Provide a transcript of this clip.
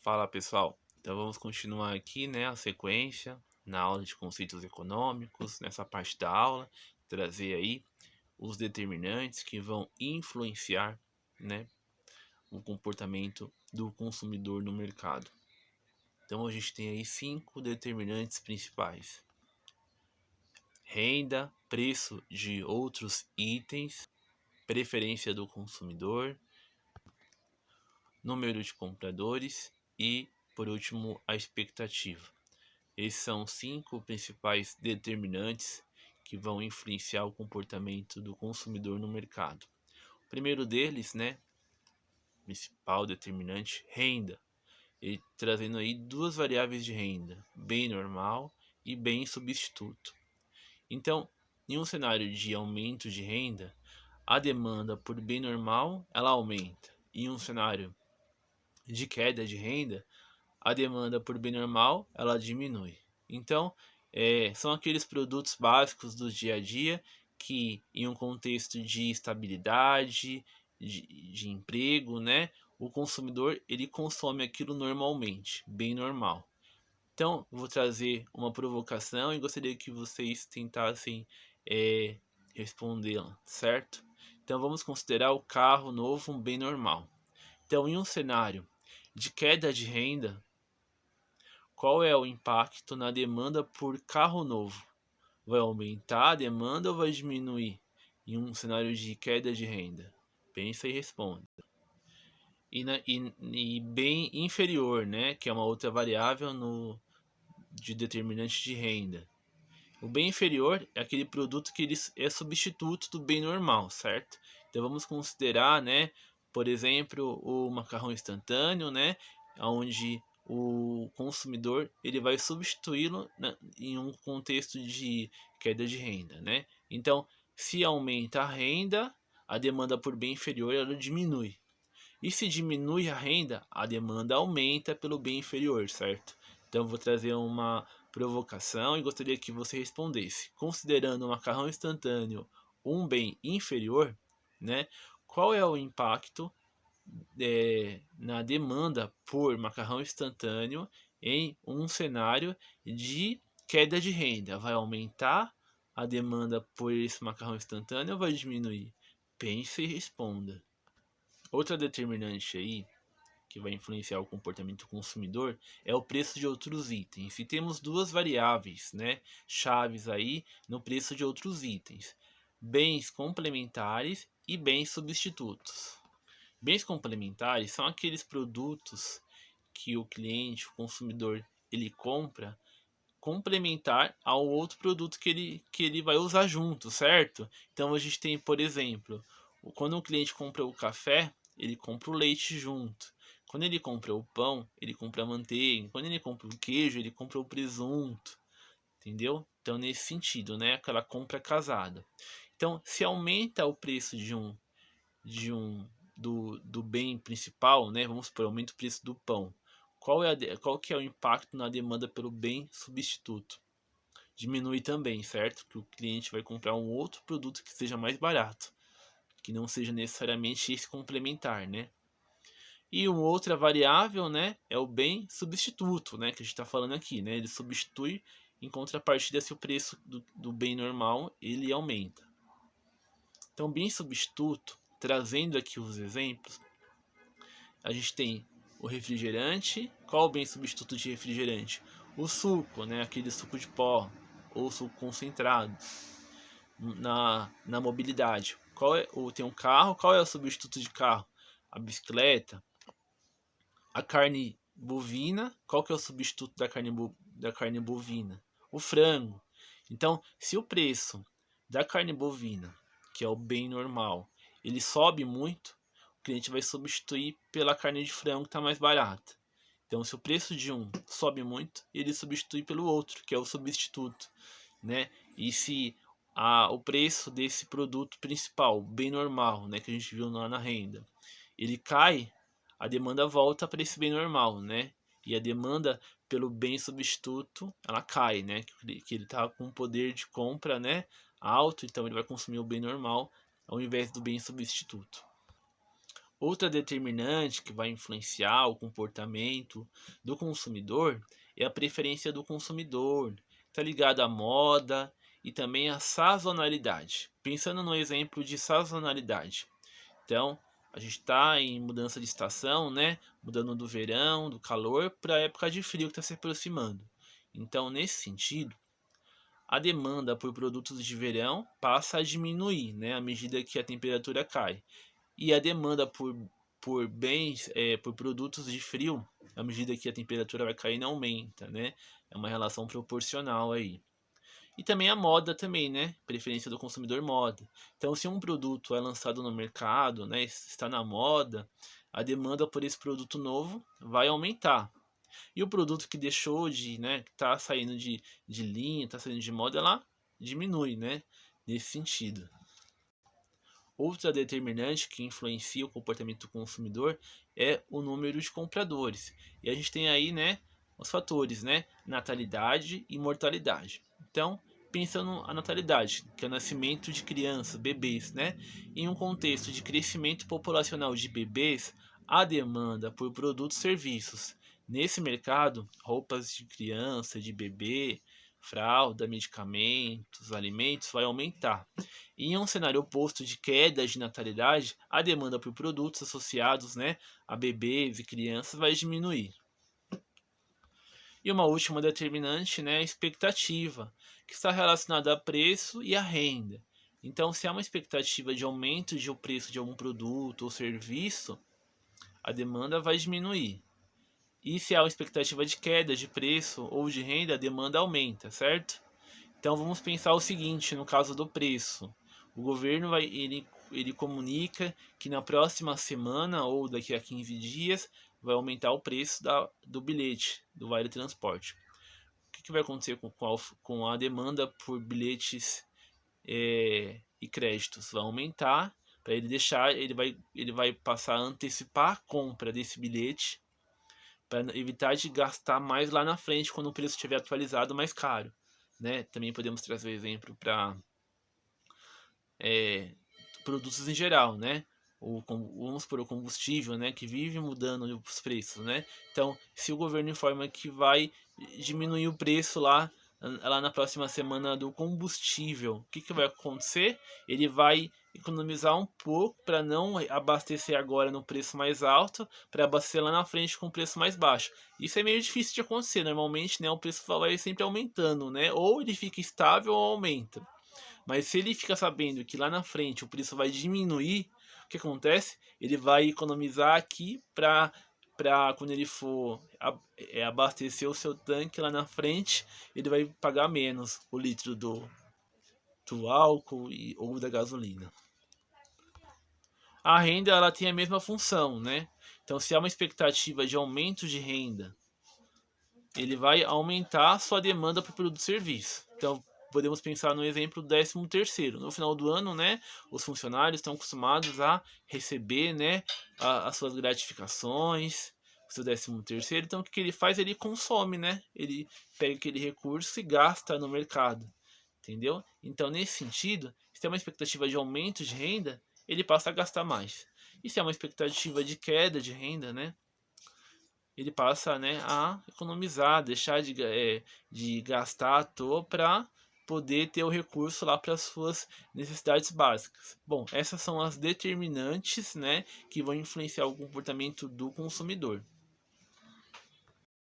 Fala pessoal, então vamos continuar aqui, né, a sequência na aula de conceitos econômicos, nessa parte da aula, trazer aí os determinantes que vão influenciar, né, o comportamento do consumidor no mercado. Então a gente tem aí 5 determinantes principais: renda, preço de outros itens, preferência do consumidor, número de compradores e, por último, a expectativa. Esses são os 5 principais determinantes que vão influenciar o comportamento do consumidor no mercado. O primeiro deles, né, principal determinante, renda. E trazendo aí duas variáveis de renda, bem normal e bem substituto. Então, em um cenário de aumento de renda, a demanda por bem normal ela aumenta. Em um cenário de queda de renda, a demanda por bem normal ela diminui. Então, são aqueles produtos básicos do dia a dia que, em um contexto de estabilidade, de emprego, né, o consumidor ele consome aquilo normalmente, bem normal. Então, vou trazer uma provocação e gostaria que vocês tentassem respondê-la, certo? Então, vamos considerar o carro novo um bem normal. Então, em um cenário de queda de renda, qual é o impacto na demanda por carro novo? Vai aumentar a demanda ou vai diminuir em um cenário de queda de renda? Pensa e responda. E bem inferior, né, que é uma outra variável de determinante de renda. O bem inferior é aquele produto que ele é substituto do bem normal, certo? Então vamos considerar, né, por exemplo, o macarrão instantâneo, né, onde o consumidor ele vai substituí-lo em um contexto de queda de renda, né? Então, se aumenta a renda, a demanda por bem inferior ela diminui. E se diminui a renda, a demanda aumenta pelo bem inferior, certo? Então vou trazer uma provocação e gostaria que você respondesse. Considerando o macarrão instantâneo um bem inferior, né? Qual é o impacto na demanda por macarrão instantâneo em um cenário de queda de renda? Vai aumentar a demanda por esse macarrão instantâneo ou vai diminuir? Pense e responda. Outra determinante aí que vai influenciar o comportamento do consumidor é o preço de outros itens. E temos duas variáveis, né, chaves aí no preço de outros itens: bens complementares e bens substitutos. Bens complementares são aqueles produtos que o cliente, o consumidor, ele compra complementar ao outro produto que ele vai usar junto, certo? Então a gente tem, por exemplo, quando o cliente compra o café, ele compra o leite junto. Quando ele compra o pão, ele compra a manteiga. Quando ele compra o queijo, ele compra o presunto. Entendeu? Então, nesse sentido, né? Aquela compra casada. Então, se aumenta o preço de um do bem principal, né? Vamos supor, aumenta o preço do pão. Qual que é o impacto na demanda pelo bem substituto? Diminui também, certo? Que o cliente vai comprar um outro produto que seja mais barato, que não seja necessariamente esse complementar, né? E uma outra variável, né, é o bem substituto, né, que a gente está falando aqui, né? Ele substitui em contrapartida se o preço do bem normal ele aumenta. Então, bem substituto, trazendo aqui os exemplos, a gente tem o refrigerante. Qual o bem substituto de refrigerante? O suco, né, aquele suco de pó ou suco concentrado. Na mobilidade, tem um carro, qual é o substituto de carro? A bicicleta. A carne bovina, qual que é o substituto da carne bovina? O frango. Então, se o preço da carne bovina, que é o bem normal, ele sobe muito, o cliente vai substituir pela carne de frango que está mais barata. Então, se o preço de um sobe muito, ele substitui pelo outro, que é o substituto, né? E se o preço desse produto principal, bem normal, né, que a gente viu lá na renda, ele cai, a demanda volta para esse bem normal, né? E a demanda pelo bem substituto, ela cai, né? Que ele tá com um poder de compra, né, alto, então ele vai consumir o bem normal ao invés do bem substituto. Outra determinante que vai influenciar o comportamento do consumidor é a preferência do consumidor, está ligado à moda e também à sazonalidade. Pensando no exemplo de sazonalidade, então a gente está em mudança de estação, né? Mudando do verão, do calor, para a época de frio que está se aproximando. Então, nesse sentido, a demanda por produtos de verão passa a diminuir, né? À medida que a temperatura cai. E a demanda por bens, por produtos de frio, à medida que a temperatura vai caindo, aumenta, né? É uma relação proporcional aí. E também a moda também, né? Preferência do consumidor moda. Então, se um produto é lançado no mercado, né, está na moda, a demanda por esse produto novo vai aumentar. E o produto que deixou de, né, que está saindo de linha, está saindo de moda, ela diminui, né? Nesse sentido. Outra determinante que influencia o comportamento do consumidor é o número de compradores. E a gente tem aí, né, os fatores, né, natalidade e mortalidade. Então, pensando a natalidade, que é o nascimento de crianças, bebês, né, em um contexto de crescimento populacional de bebês, a demanda por produtos e serviços nesse mercado, roupas de criança, de bebê, fralda, medicamentos, alimentos, vai aumentar. E em um cenário oposto de queda de natalidade, a demanda por produtos associados, né, a bebês e crianças vai diminuir. E uma última determinante, né, é a expectativa, que está relacionada a preço e a renda. Então, se há uma expectativa de aumento de o preço de algum produto ou serviço, a demanda vai diminuir. E se há uma expectativa de queda de preço ou de renda, a demanda aumenta, certo? Então vamos pensar o seguinte, no caso do preço. O governo ele comunica que na próxima semana ou daqui a 15 dias vai aumentar o preço do bilhete, do vale transporte. O que vai acontecer com a demanda por bilhetes e créditos? Vai aumentar, para ele deixar, ele vai passar a antecipar a compra desse bilhete para evitar de gastar mais lá na frente quando o preço estiver atualizado mais caro. Né? Também podemos trazer exemplo para produtos em geral, né? Vamos por o combustível, né? Que vive mudando os preços, né? Então, se o governo informa que vai diminuir o preço lá na próxima semana do combustível, o que vai acontecer? Ele vai economizar um pouco para não abastecer agora no preço mais alto, para abastecer lá na frente com preço mais baixo. Isso é meio difícil de acontecer. Normalmente, né, o preço vai sempre aumentando, né? Ou ele fica estável ou aumenta. Mas se ele fica sabendo que lá na frente o preço vai diminuir, o que acontece? Ele vai economizar aqui para quando ele for abastecer o seu tanque lá na frente, ele vai pagar menos o litro do álcool ou da gasolina. A renda ela tem a mesma função, né? Então, se há uma expectativa de aumento de renda, ele vai aumentar a sua demanda por produto e serviço. Então, podemos pensar no exemplo do 13º. No final do ano, né, os funcionários estão acostumados a receber, né, as suas gratificações, o seu 13º. Então, o que ele faz? Ele consome, né? Ele pega aquele recurso e gasta no mercado, entendeu? Então, nesse sentido, se tem uma expectativa de aumento de renda, ele passa a gastar mais. E se é uma expectativa de queda de renda, né, ele passa, né, a economizar, deixar de gastar à toa para poder ter o recurso lá para as suas necessidades básicas. Bom, essas são as determinantes, né, que vão influenciar o comportamento do consumidor.